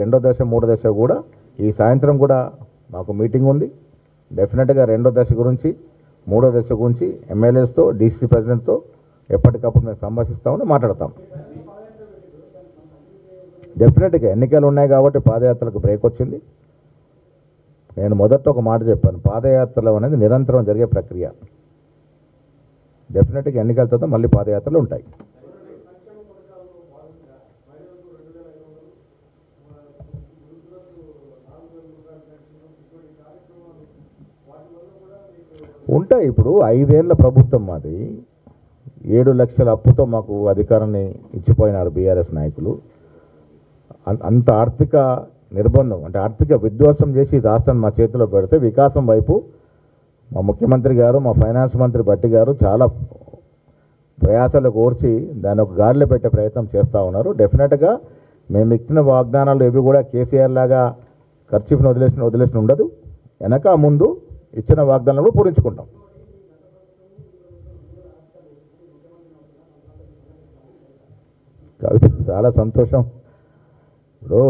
రెండో దశ మూడో దశ కూడా ఈ సాయంత్రం కూడా మాకు మీటింగ్ ఉంది. డెఫినెట్గా రెండో దశ గురించి మూడో దశ గురించి ఎమ్మెల్యేస్తో డీసీ ప్రెసిడెంట్తో ఎప్పటికప్పుడు మేము సంభాషిస్తామని మాట్లాడతాం. డెఫినెట్గా ఎన్నికలు ఉన్నాయి కాబట్టి పాదయాత్రకు బ్రేక్ వచ్చింది. నేను మొదట ఒక మాట చెప్పాను, పాదయాత్రలు అనేది నిరంతరం జరిగే ప్రక్రియ. డెఫినెట్గా ఎన్నికల తర్వాత మళ్ళీ పాదయాత్రలు ఉంటాయి. ఉంటాయి. ఇప్పుడు 5 ఏళ్ల ప్రభుత్వం మాది, 7 లక్షల అప్పుతో మాకు అధికారాన్ని ఇచ్చిపోయినారు బీఆర్ఎస్ నాయకులు. అంత ఆర్థిక నిర్బంధం అంటే ఆర్థిక విధ్వంసం చేసి రాష్ట్రాన్ని మా చేతిలో పెడితే వికాసం వైపు మా ముఖ్యమంత్రి గారు, మా ఫైనాన్స్ మంత్రి భట్టి గారు చాలా ప్రయాసాలు కోర్చి దాన్ని ఒక గాడిలో పెట్టే ప్రయత్నం చేస్తూ ఉన్నారు. డెఫినెట్గా మేము ఇచ్చిన వాగ్దానాలు ఇవి కూడా కేసీఆర్ లాగా ఖర్చుని వదిలేసిన ఉండదు. వెనక ముందు ఇచ్చిన వాగ్దానాలు కూడా పూరించుకుంటాం. చాలా సంతోషం. ఇప్పుడు